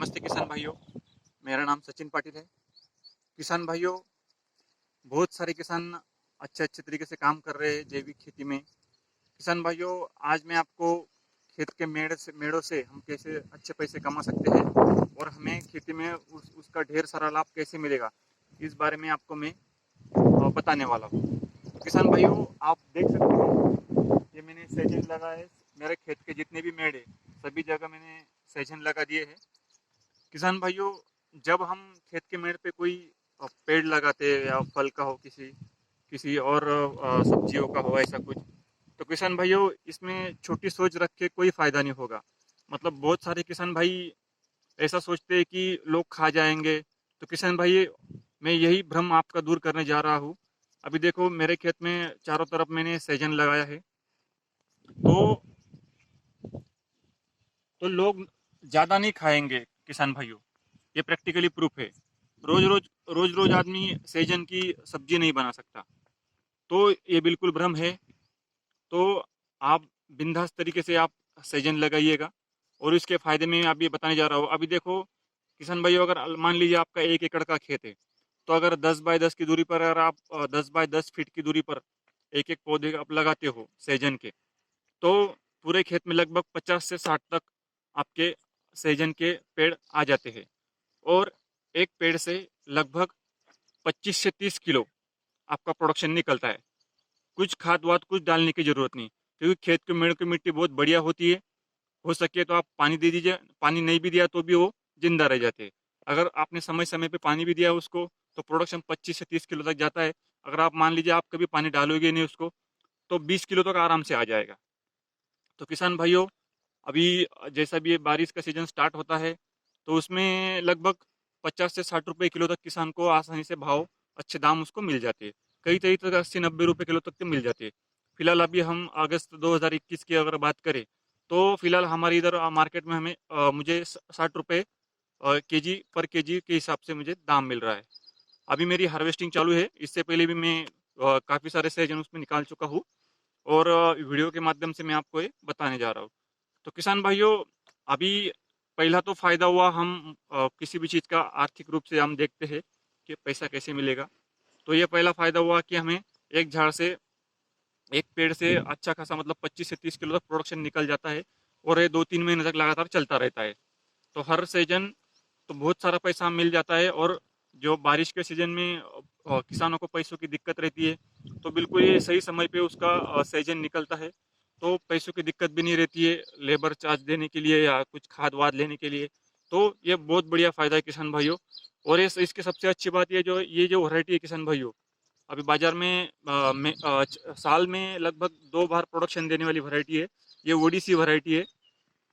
नमस्ते किसान भाइयों। मेरा नाम सचिन पाटिल है। किसान भाइयों, बहुत सारे किसान अच्छे अच्छे तरीके से काम कर रहे हैं जैविक खेती में। किसान भाइयों, आज मैं आपको खेत के मेड़ों से हम कैसे अच्छे पैसे कमा सकते हैं और हमें खेती में उसका ढेर सारा लाभ कैसे मिलेगा, इस बारे में आपको मैं बताने वाला हूँ। तो किसान भाइयों, आप देख सकते हो ये मैंने सहजन लगा है। मेरे खेत के जितने भी मेड़ है सभी जगह मैंने सहजन लगा दिए हैं। किसान भाइयों, जब हम खेत के मेड़ पे कोई पेड़ लगाते हैं या फल का हो, किसी किसी और सब्जियों का हो, ऐसा कुछ, तो किसान भाइयों इसमें छोटी सोच रख के कोई फायदा नहीं होगा। मतलब बहुत सारे किसान भाई ऐसा सोचते हैं कि लोग खा जाएंगे। तो किसान भाई, मैं यही भ्रम आपका दूर करने जा रहा हूँ। अभी देखो, मेरे खेत में चारों तरफ मैंने सहजन लगाया है। तो लोग ज्यादा नहीं खाएंगे किसान भाइयों, ये प्रैक्टिकली प्रूफ है। रोज रोज रोज रोज आदमी सहजन की सब्जी नहीं बना सकता। तो ये बिल्कुल भ्रम है। तो आप बिंदास तरीके से आप सहजन लगाइएगा। और इसके फायदे में अभी बताने जा रहा हूँ। अभी देखो किसान भाइयों, अगर मान लीजिए आपका 1 एकड़ का खेत है, तो अगर 10 बाय 10 की दूरी पर, अगर आप 10 बाय 10 फीट की दूरी पर एक एक पौधे आप लगाते हो सहजन के, तो पूरे खेत में लगभग 50 से 60 तक आपके सहजन के पेड़ आ जाते हैं। और एक पेड़ से लगभग 25 से 30 किलो आपका प्रोडक्शन निकलता है। कुछ खाद वाद कुछ डालने की जरूरत नहीं, क्योंकि खेत के मेड़ की मिट्टी बहुत बढ़िया होती है। हो सके तो आप पानी दे दीजिए, पानी नहीं भी दिया तो भी वो जिंदा रह जाते हैं। अगर आपने समय समय पे पानी भी दिया उसको, तो प्रोडक्शन 25 से 30 किलो तक जाता है। अगर आप मान लीजिए आप कभी पानी डालोगे नहीं उसको, तो 20 किलो तक आराम से आ जाएगा। तो किसान भाइयों, अभी जैसा भी ये बारिश का सीजन स्टार्ट होता है, तो उसमें लगभग 50 से 60 रुपए किलो तक किसान को आसानी से भाव, अच्छे दाम उसको मिल जाते हैं। कई कई तक 80 90 रुपए किलो तक के मिल जाते हैं। फिलहाल अभी हम अगस्त 2021 की अगर बात करें, तो फिलहाल हमारे इधर मार्केट में हमें मुझे 60 रुपए केजी पर केजी के हिसाब से मुझे दाम मिल रहा है। अभी मेरी हार्वेस्टिंग चालू है। इससे पहले भी मैं काफ़ी सारे सहजन उसमें निकाल चुका हूँ। और वीडियो के माध्यम से मैं आपको ये बताने जा रहा हूँ। तो किसान भाइयों, अभी पहला तो फायदा हुआ, हम किसी भी चीज़ का आर्थिक रूप से हम देखते हैं कि पैसा कैसे मिलेगा। तो ये पहला फायदा हुआ कि हमें एक झाड़ से, एक पेड़ से अच्छा खासा, मतलब 25 से 30 किलो तक प्रोडक्शन निकल जाता है। और ये 2 3 महीने तक लगातार चलता रहता है। तो हर सीजन तो बहुत सारा पैसा मिल जाता है। और जो बारिश के सीजन में किसानों को पैसों की दिक्कत रहती है, तो बिल्कुल ये सही समय पे उसका सीजन निकलता है। तो पैसों की दिक्कत भी नहीं रहती है लेबर चार्ज देने के लिए या कुछ खाद वाद लेने के लिए। तो ये बहुत बढ़िया फायदा है किसान भाइयों। और ये इसकी सबसे अच्छी बात, ये जो वैरायटी है किसान भाइयों, अभी बाजार में, साल में लगभग 2 बार प्रोडक्शन देने वाली वैरायटी है। ये ओडीसी वैरायटी है।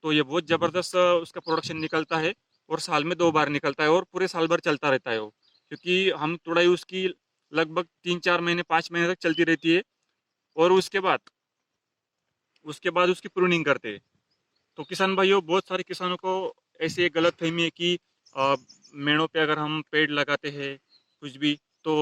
तो ये बहुत ज़बरदस्त उसका प्रोडक्शन निकलता है। और साल में 2 बार निकलता है और पूरे साल भर चलता रहता है वो। क्योंकि हम तुड़ाई उसकी लगभग 3 4 महीने 5 महीने तक चलती रहती है। और उसके बाद उसकी प्रूनिंग करते हैं। तो किसान भाइयों, बहुत सारे किसानों को ऐसी एक गलत फहमी है कि अ, मेड़ों पे अगर हम पेड़ लगाते हैं कुछ भी, तो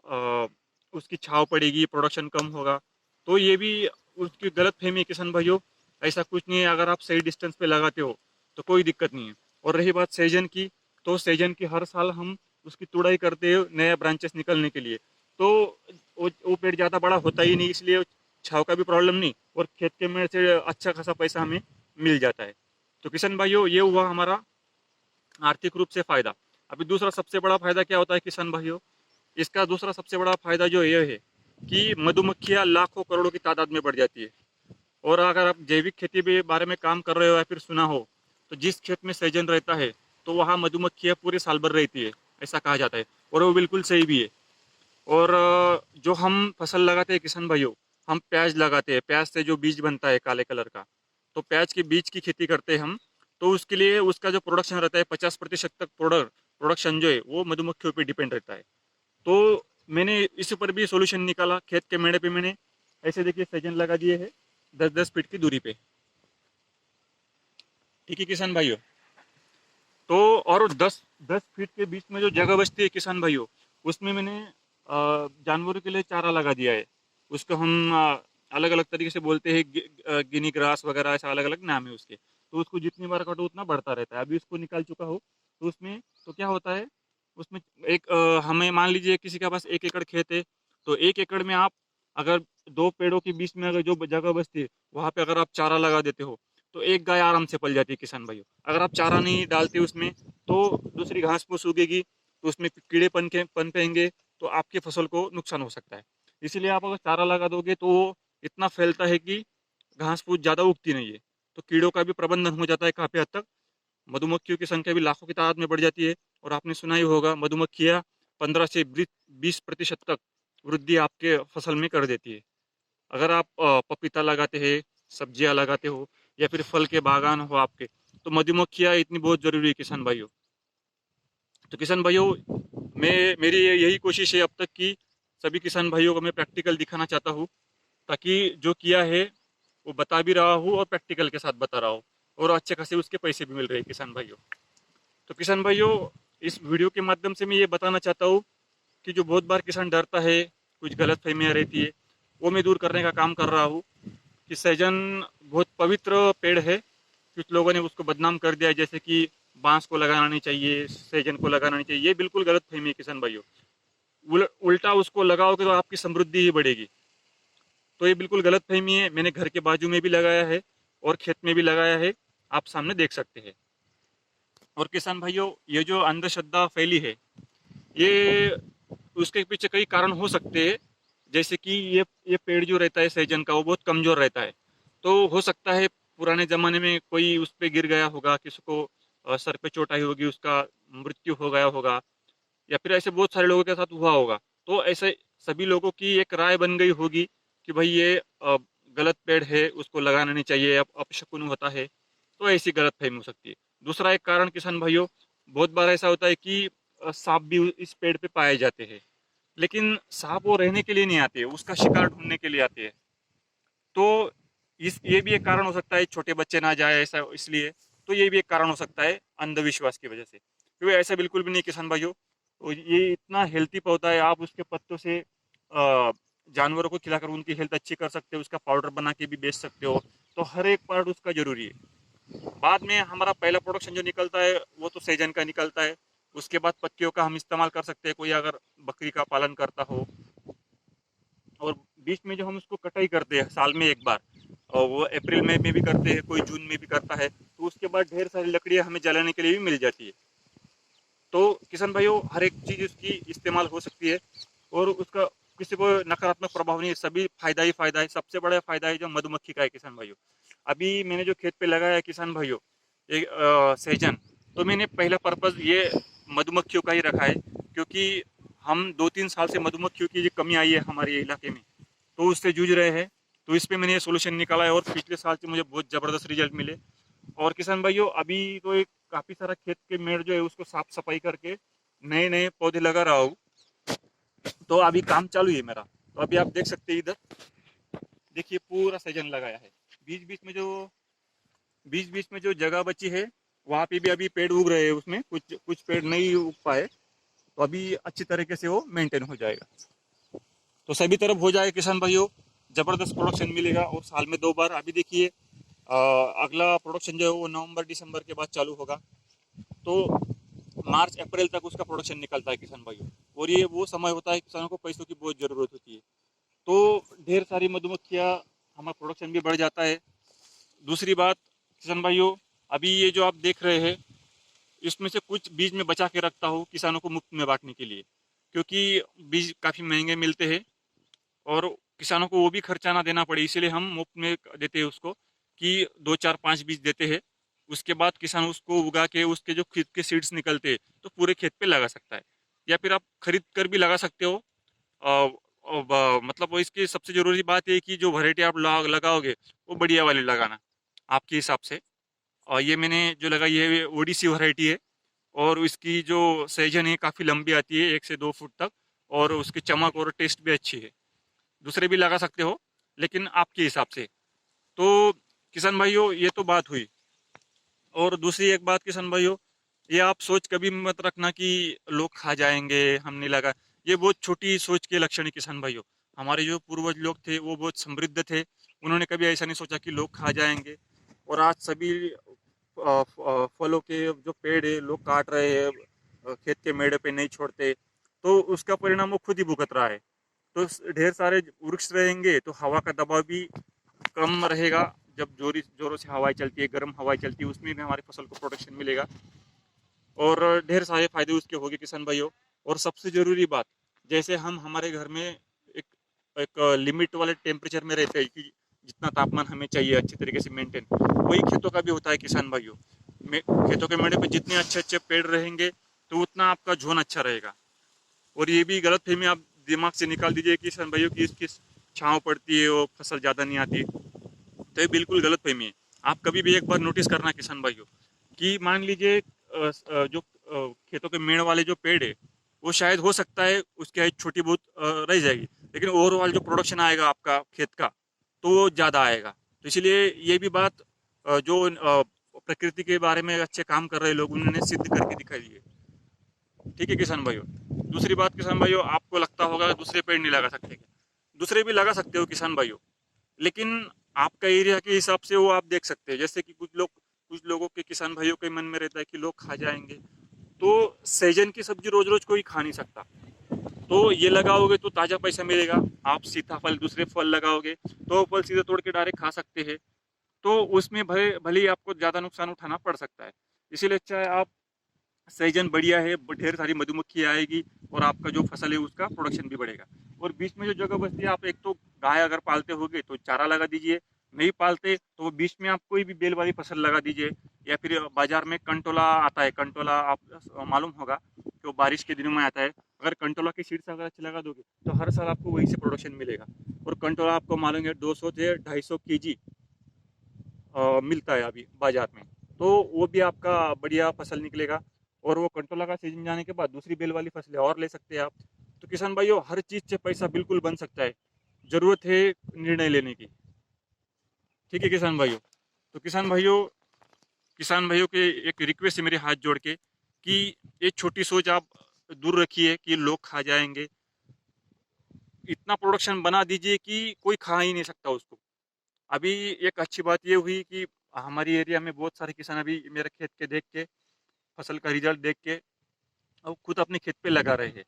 अ, उसकी छाँव पड़ेगी, प्रोडक्शन कम होगा। तो ये भी उसकी गलत फहमी है किसान भाइयों। ऐसा कुछ नहीं है। अगर आप सही डिस्टेंस पे लगाते हो तो कोई दिक्कत नहीं है। और रही बात सहजन की, तो सहजन की हर साल हम उसकी तुड़ाई करते हैं नया ब्रांचेस निकलने के लिए। तो वो पेड़ ज़्यादा बड़ा होता ही नहीं, इसलिए छाँव का भी प्रॉब्लम नहीं, और खेत के में से अच्छा खासा पैसा हमें मिल जाता है। तो किसान भाइयों, ये हुआ हमारा आर्थिक रूप से फायदा। अभी दूसरा सबसे बड़ा फायदा क्या होता है किसान भाइयों? इसका दूसरा सबसे बड़ा फायदा जो ये है कि मधुमक्खियां लाखों करोड़ों की तादाद में बढ़ जाती है। और अगर आप जैविक खेती के बारे में काम कर रहे हो या फिर सुना हो, तो जिस खेत में सहजन रहता है, तो वहाँ मधुमक्खियां पूरे साल भर रहती है, ऐसा कहा जाता है। और वो बिल्कुल सही भी है। और जो हम फसल लगाते हैं किसान भाइयों, हम प्याज लगाते हैं। प्याज से जो बीज बनता है काले कलर का, तो प्याज के बीज की खेती करते हैं हम। तो उसके लिए उसका जो प्रोडक्शन रहता है, 50% तक प्रोडक्शन जो है वो मधुमक्खियों पर डिपेंड रहता है। तो मैंने इस पर भी सोल्यूशन निकाला। खेत के मेड़े पे मैंने ऐसे देखिए सहजन लगा दिए है, 10 10 फीट की दूरी पे। ठीक है किसान भाइयों। तो और 10 10 फीट के बीच में जो जगह बचती है किसान भाइयों, उसमें मैंने जानवरों के लिए चारा लगा दिया है। उसको हम अलग अलग तरीके से बोलते हैं, गिनी ग्रास वगैरह, ऐसा अलग अलग नाम है उसके। तो उसको जितनी बार काटो उतना बढ़ता रहता है। अभी उसको निकाल चुका हो तो उसमें तो क्या होता है, उसमें एक हमें मान लीजिए किसी के पास 1 एकड़ खेत है, तो 1 एकड़ में आप अगर 2 पेड़ों के बीच में अगर जो जगह बचती है वहां पे अगर आप चारा लगा देते हो तो एक गाय आराम से पल जाती है किसान भाइयों। अगर आप चारा नहीं डालते उसमें तो दूसरी घास फूस उगेगी, तो उसमें कीड़े पनपेंगे, तो आपकी फसल को नुकसान हो सकता है। इसीलिए आप अगर चारा लगा दोगे तो वो इतना फैलता है कि घास फूस ज्यादा उगती नहीं है, तो कीड़ों का भी प्रबंधन हो जाता है काफी हद तक। मधुमक्खियों की संख्या भी लाखों की तादाद में बढ़ जाती है। और आपने सुना ही होगा, मधुमक्खियां 15 से 20% तक वृद्धि आपके फसल में कर देती है। अगर आप पपीता लगाते हैं, सब्जियां लगाते हो, या फिर फल के बागान हो आपके, तो मधुमक्खियां इतनी बहुत जरूरी है किसान भाइयों। तो किसान भाइयों, मेरी यही कोशिश है अब तक कि सभी किसान भाइयों को मैं प्रैक्टिकल दिखाना चाहता हूँ, ताकि जो किया है वो बता भी रहा हूँ और प्रैक्टिकल के साथ बता रहा हूँ, और अच्छे खासे उसके पैसे भी मिल रहे हैं किसान भाइयों। तो किसान भाइयों, इस वीडियो के माध्यम से मैं ये बताना चाहता हूँ कि जो बहुत बार किसान डरता है, कुछ गलत फहमियाँ रहती है, वो मैं दूर करने का काम कर रहा हूँ। कि सहजन बहुत पवित्र पेड़ है, कुछ लोगों ने उसको बदनाम कर दिया है, जैसे कि बांस को लगाना नहीं चाहिए, सहजन को लगाना नहीं चाहिए। ये बिल्कुल गलत फहमी है किसान भाइयों। उल्टा उसको लगाओगे तो आपकी समृद्धि ही बढ़ेगी। तो ये बिल्कुल गलत फहमी है। मैंने घर के बाजू में भी लगाया है और खेत में भी लगाया है, आप सामने देख सकते हैं। और किसान भाइयों, ये जो अंधश्रद्धा फैली है, ये उसके पीछे कई कारण हो सकते हैं। जैसे कि ये पेड़ जो रहता है सहजन का, वो बहुत कमजोर रहता है। तो हो सकता है पुराने जमाने में कोई उस पे गिर गया होगा, किसी को सर पे चोट आई होगी, उसका मृत्यु हो गया होगा, या फिर ऐसे बहुत सारे लोगों के साथ हुआ होगा। तो ऐसे सभी लोगों की एक राय बन गई होगी कि भाई ये गलत पेड़ है, उसको लगाना नहीं चाहिए, अब अपशकुन होता है। तो ऐसी गलत फहमी हो सकती है। दूसरा एक कारण किसान भाइयों, बहुत बार ऐसा होता है कि सांप भी इस पेड़ पे पाए जाते हैं, लेकिन सांप वो रहने के लिए नहीं आते, उसका शिकार ढूंढने के लिए आते हैं। तो इस ये भी एक कारण हो सकता है, छोटे बच्चे ना जाए ऐसा इसलिए। तो ये भी एक कारण हो सकता है अंधविश्वास की वजह से, क्योंकि ऐसा बिल्कुल भी नहीं किसान भाइयों। तो ये इतना हेल्थी पौधा है, आप उसके पत्तों से जानवरों को खिलाकर उनकी हेल्थ अच्छी कर सकते हो, उसका पाउडर बना के भी बेच सकते हो। तो हर एक पार्ट उसका जरूरी है। बाद में हमारा पहला प्रोडक्शन जो निकलता है वो तो सहजन का निकलता है। उसके बाद पत्तियों का हम इस्तेमाल कर सकते हैं, कोई अगर बकरी का पालन करता हो। और बीच में जो हम उसको कटाई करते हैं साल में एक बार, और वो अप्रैल में भी करते हैं, कोई जून में भी करता है, तो उसके बाद ढेर सारी लकड़ियां हमें जलाने के लिए भी मिल जाती है। तो किसान भाइयों, हर एक चीज़ उसकी इस्तेमाल हो सकती है, और उसका किसी को नकारात्मक प्रभाव नहीं है, सभी फायदा ही फायदा है। सबसे बड़ा फायदा है जो मधुमक्खी का है किसान भाइयों। अभी मैंने जो खेत पे लगाया है किसान भाइयों, ये सहजन, तो मैंने पहला पर्पज ये मधुमक्खियों का ही रखा है, क्योंकि हम 2-3 साल से मधुमक्खियों की जो कमी आई है हमारे इलाके में, तो उससे जूझ रहे हैं। तो इस पे मैंने ये सोल्यूशन निकाला है, और पिछले साल से मुझे बहुत ज़बरदस्त रिजल्ट मिले। और किसान भाइयों, अभी तो एक काफ़ी सारा खेत के मेड़ जो है उसको साफ सफाई करके नए नए पौधे लगा रहा हूँ। तो अभी काम चालू है मेरा। तो अभी आप देख सकते हैं, इधर देखिए पूरा सहजन लगाया है। बीच बीच में जो बीच बीच में जो जगह बची है, वहाँ पे भी अभी पेड़ उग रहे हैं, उसमें कुछ कुछ पेड़ नहीं उग पाए, तो अभी अच्छी तरीके से वो मेंटेन हो जाएगा। तो सभी तरफ हो जाए किसान भाइयों, जबरदस्त प्रोडक्शन मिलेगा। और साल में 2 बार, अभी देखिए अगला प्रोडक्शन जो है वो नवंबर दिसंबर के बाद चालू होगा। तो मार्च अप्रैल तक उसका प्रोडक्शन निकलता है किसान भाइयों। और ये वो समय होता है किसानों को पैसों की बहुत ज़रूरत होती है, तो ढेर सारी मधुमक्खियाँ, हमारा प्रोडक्शन भी बढ़ जाता है। दूसरी बात किसान भाइयों, अभी ये जो आप देख रहे हैं, इसमें से कुछ बीज में बचा के रखता हूँ किसानों को मुफ्त में बांटने के लिए, क्योंकि बीज काफ़ी महंगे मिलते हैं, और किसानों को वो भी खर्चा ना देना पड़े, इसीलिए हम मुफ्त में देते हैं उसको, कि 2 4 5 बीज देते हैं। उसके बाद किसान उसको उगा के उसके जो खेत के सीड्स निकलते हैं तो पूरे खेत पे लगा सकता है, या फिर आप खरीद कर भी लगा सकते हो। मतलब वो इसकी सबसे ज़रूरी बात है कि जो वैरायटी आप लगाओगे वो बढ़िया वाली लगाना आपके हिसाब से। और ये मैंने जो लगाई है ये ओडीसी वैरायटी है, और इसकी जो सहजन है काफ़ी लंबी आती है, 1 से 2 फुट तक, और उसकी चमक और टेस्ट भी अच्छी है। दूसरे भी लगा सकते हो, लेकिन आपके हिसाब से। तो किसान भाइयों, ये तो बात हुई। और दूसरी एक बात किसान भाइयों, ये आप सोच कभी मत रखना कि लोग खा जाएंगे, हम नहीं लगा। ये बहुत छोटी सोच के लक्षण है किसान भाइयों। हमारे जो पूर्वज लोग थे वो बहुत समृद्ध थे, उन्होंने कभी ऐसा नहीं सोचा कि लोग खा जाएंगे। और आज सभी फलों के जो पेड़ है लोग काट रहे हैं, खेत के मेड़े पे नहीं छोड़ते, तो उसका परिणाम वो खुद ही भुगत रहा है। तो ढेर सारे वृक्ष रहेंगे तो हवा का दबाव भी कम रहेगा। जब जोरों से हवाएं चलती है, गर्म हवाएं चलती है, उसमें भी हमारी फसल को प्रोटेक्शन मिलेगा और ढेर सारे फायदे उसके होंगे किसान भाइयों। और सबसे जरूरी बात, जैसे हम हमारे घर में एक एक लिमिट वाले टेम्परेचर में रहते हैं कि जितना तापमान हमें चाहिए अच्छे तरीके से मेंटेन, वही खेतों का भी होता है किसान भाइयों। खेतों के मेड़े पे जितने अच्छे अच्छे पेड़ रहेंगे तो उतना आपका जोन अच्छा रहेगा। और ये भी गलत फहमी आप दिमाग से निकाल दीजिए कि किसान भाइयों की इसकी छाँव पड़ती है वो फसल ज़्यादा नहीं आती, तो ये बिल्कुल गलत फहमी है। आप कभी भी एक बार नोटिस करना किसान भाइयों कि मान लीजिए जो खेतों के मेड़ वाले जो पेड़ है वो शायद हो सकता है उसकी हाइट छोटी बहुत रह जाएगी, लेकिन ओवरऑल जो प्रोडक्शन आएगा आपका खेत का तो वो ज़्यादा आएगा। तो इसलिए ये भी बात जो प्रकृति के बारे में अच्छे काम कर रहे लोग उन्होंने सिद्ध करके दिखाई है। ठीक है किसान भाइयों। दूसरी बात किसान भाइयों, आपको लगता होगा दूसरे पेड़ नहीं लगा सकते क्या? दूसरे भी लगा सकते हो किसान भाइयों, लेकिन आपका एरिया के हिसाब से वो आप देख सकते हैं। जैसे कि कुछ लोगों के किसान भाइयों के मन में रहता है कि लोग खा जाएंगे, तो सहजन की सब्जी रोज रोज कोई खा नहीं सकता, तो ये लगाओगे तो ताज़ा पैसा मिलेगा। आप सीताफल दूसरे फल लगाओगे तो फल सीधे तोड़ के डायरेक्ट खा सकते हैं, तो उसमें भले ही आपको ज़्यादा नुकसान उठाना पड़ सकता है। इसीलिए अच्छा है आप सहजन बढ़िया है, ढेर सारी मधुमक्खी आएगी और आपका जो फसल है उसका प्रोडक्शन भी बढ़ेगा। और बीच में जो जगह बचती है, आप एक तो गाय अगर पालते होगे तो चारा लगा दीजिए, नहीं पालते तो वो बीच में आप कोई भी बेल वाली फसल लगा दीजिए। या फिर बाजार में कंटोला आता है, कंटोला आप मालूम होगा कि वो बारिश के दिनों में आता है। अगर कंटोला की सीड्स अगर अच्छी लगा दोगे तो हर साल आपको वहीं से प्रोडक्शन मिलेगा। और कंटोला आपको मालूम है 200 से 250 केजी मिलता है अभी बाजार में, तो वो भी आपका बढ़िया फसल निकलेगा। और वो कंटोला का सीजन जाने के बाद दूसरी बेल वाली फसलें और ले सकते हैं आप। तो किसान भाइयों हर चीज से पैसा बिल्कुल बन सकता है, जरूरत है निर्णय लेने की। ठीक है किसान भाइयों। तो किसान भाइयों के एक रिक्वेस्ट है मेरे हाथ जोड़ के कि ये छोटी सोच आप दूर रखिए कि लोग खा जाएंगे। इतना प्रोडक्शन बना दीजिए कि कोई खा ही नहीं सकता उसको। अभी एक अच्छी बात ये हुई कि हमारी एरिया में बहुत सारे किसान अभी मेरे खेत के देख के, फसल का रिजल्ट देख के अब खुद अपने खेत पे लगा रहे हैं।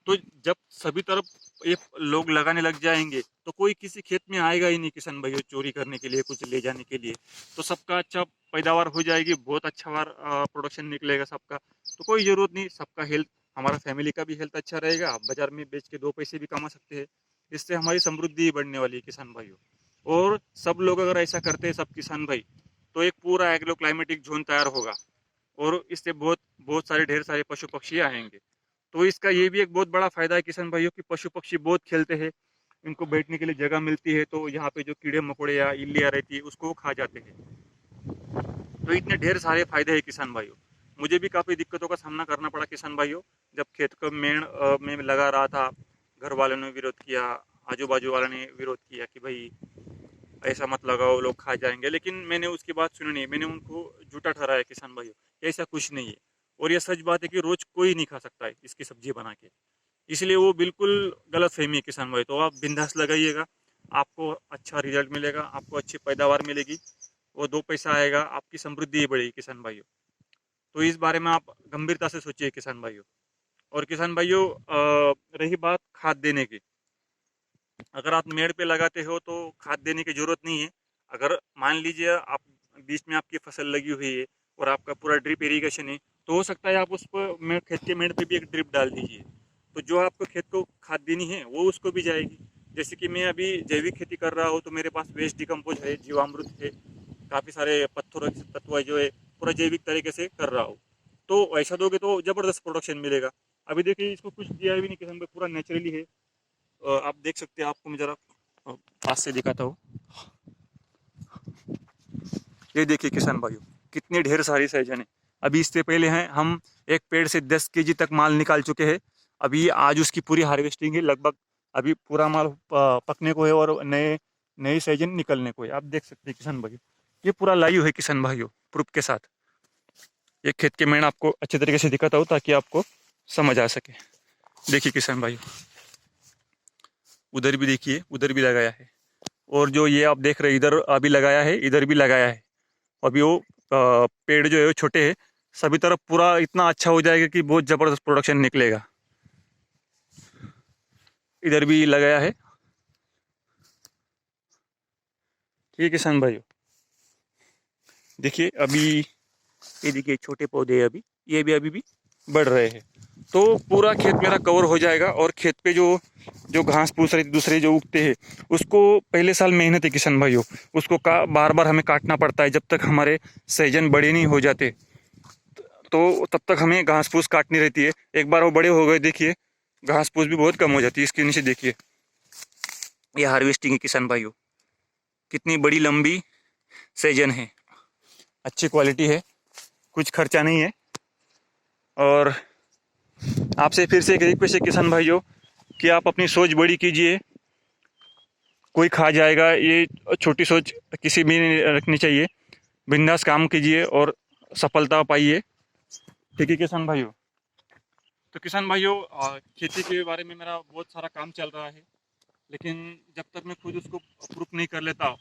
तो जब सभी तरफ ये लोग लगाने लग जाएंगे तो कोई किसी खेत में आएगा ही नहीं किसान भाइयों चोरी करने के लिए, कुछ ले जाने के लिए। तो सबका अच्छा पैदावार हो जाएगी, बहुत अच्छा प्रोडक्शन निकलेगा सबका। तो कोई ज़रूरत नहीं, सबका हेल्थ, हमारा फैमिली का भी हेल्थ अच्छा रहेगा, आप बाजार में बेच के दो पैसे भी कमा सकते हैं। इससे हमारी समृद्धि बढ़ने वाली है किसान भाइयों। और सब लोग अगर ऐसा करते हैं, सब किसान भाई, तो एक पूरा एग्रो क्लाइमेटिक जोन तैयार होगा और इससे बहुत बहुत सारे ढेर सारे पशु पक्षी आएंगे। तो इसका ये भी एक बहुत बड़ा फायदा है किसान भाइयों की पशु पक्षी बहुत खेलते हैं, इनको बैठने के लिए जगह मिलती है, तो यहाँ पे जो कीड़े मकोड़े या इल्लियाँ रहती है उसको वो खा जाते हैं। तो इतने ढेर सारे फायदे हैं किसान भाइयों। मुझे भी काफ़ी दिक्कतों का सामना करना पड़ा किसान भाइयों, जब खेत को में लगा रहा था। घर वालों ने विरोध किया, आजू बाजू वालों ने विरोध किया कि भाई ऐसा मत लगाओ लोग खा जाएंगे, लेकिन मैंने उसकी बात सुनी नहीं। मैंने उनको झूठा ठहराया किसान भाइयों, ऐसा कुछ नहीं है। और यह सच बात है कि रोज कोई नहीं खा सकता है इसकी सब्जी बना के, इसलिए वो बिल्कुल गलत फहमी है किसान भाई। तो आप बिंदास लगाइएगा, आपको अच्छा रिजल्ट मिलेगा, आपको अच्छी पैदावार मिलेगी, वो दो पैसा आएगा, आपकी समृद्धि बढ़ेगी किसान भाइयों। तो इस बारे में आप गंभीरता से सोचिए किसान भाइयों। और किसान भाइयों रही बात खाद देने की, अगर आप मेड़ पे लगाते हो तो खाद देने की जरूरत नहीं है। अगर मान लीजिए आप बीच में आपकी फसल लगी हुई है और आपका पूरा ड्रिप इरिगेशन है, तो हो सकता है आप उस पर खेत के मेड़ पे भी एक ड्रिप डाल दीजिए, तो जो आपको खेत को खाद देनी है वो उसको भी जाएगी। जैसे कि मैं अभी जैविक खेती कर रहा हूँ तो मेरे पास वेस्ट डिकम्पोज है, जीवामृत है, काफ़ी सारे पत्थर तत्व जो है पूरा जैविक तरीके से कर रहा हूँ। तो ऐसा दोगे तो ज़बरदस्त प्रोडक्शन मिलेगा। अभी देखिए इसको कुछ दिया भी नहीं किसान भाई, पूरा नेचुरली है। आप देख सकते हैं, आपको मैं जरा पास से दिखाता हूँ। ये देखिए किसान भाइयों कितने ढेर सारी सहजन है। अभी इससे पहले हैं हम एक पेड़ से 10 केजी तक माल निकाल चुके हैं। अभी आज उसकी पूरी हार्वेस्टिंग है, लगभग अभी पूरा माल पकने को है और नए नए सहजन निकलने को है। आप देख सकते हैं किसान भाइयों, ये पूरा लाइव है किसान भाइयों, प्रूफ के साथ। ये खेत के मेड़ आपको अच्छे तरीके से दिखाता हूँ ताकि आपको समझ आ सके। देखिए किसान भाइयों, उधर भी देखिए, उधर भी लगाया है, और जो ये आप देख रहे हैं इधर अभी लगाया है, इधर भी लगाया है। अभी वो पेड़ जो है वो छोटे हैं, सभी तरफ पूरा इतना अच्छा हो जाएगा कि बहुत ज़बरदस्त प्रोडक्शन निकलेगा। इधर भी लगाया है। ठीक है किसान भाइयों, देखिए अभी ये देखिए छोटे पौधे हैं, अभी ये भी अभी भी बढ़ रहे हैं। तो पूरा खेत मेरा कवर हो जाएगा और खेत पे जो जो घास फूस रही दूसरे जो उगते हैं उसको पहले साल मेहनत है किसान भाइयों, उसको बार बार हमें काटना पड़ता है जब तक हमारे सहजन बड़े नहीं हो जाते। तो तब तक हमें घास फूस काटनी रहती है। एक बार वो बड़े हो गए देखिए घास फूस भी बहुत कम हो जाती है। इसके नीचे देखिए ये हार्वेस्टिंग है किसान भाइयों, कितनी बड़ी लंबी सहजन है, अच्छी क्वालिटी है, कुछ खर्चा नहीं है। और आपसे फिर से एक रिक्वेस्ट है किसान भाइयों कि आप अपनी सोच बड़ी कीजिए। कोई खा जाएगा ये छोटी सोच किसी भी नहीं रखनी चाहिए। बिंदास काम कीजिए और सफलता पाइए। ठीक है किसान भाइयों। तो किसान भाइयों खेती के बारे में मेरा बहुत सारा काम चल रहा है, लेकिन जब तक मैं खुद उसको प्रूफ नहीं कर लेता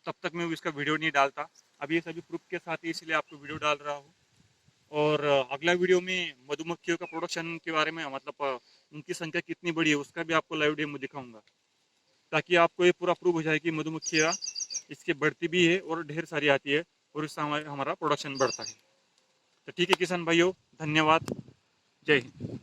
तब तक मैं इसका वीडियो नहीं डालता। अभी ये सभी प्रूफ के साथ ही इसलिए आपको वीडियो डाल रहा हूँ। और अगला वीडियो में मधुमक्खियों का प्रोडक्शन के बारे में, मतलब उनकी संख्या कितनी बड़ी है उसका भी आपको लाइव डेमो दिखाऊंगा, ताकि आपको ये पूरा प्रूफ हो जाए कि मधुमक्खियाँ इसकी बढ़ती भी है और ढेर सारी आती है और इससे हमारा प्रोडक्शन बढ़ता है। तो ठीक है किसान भाइयों, धन्यवाद, जय हिंद।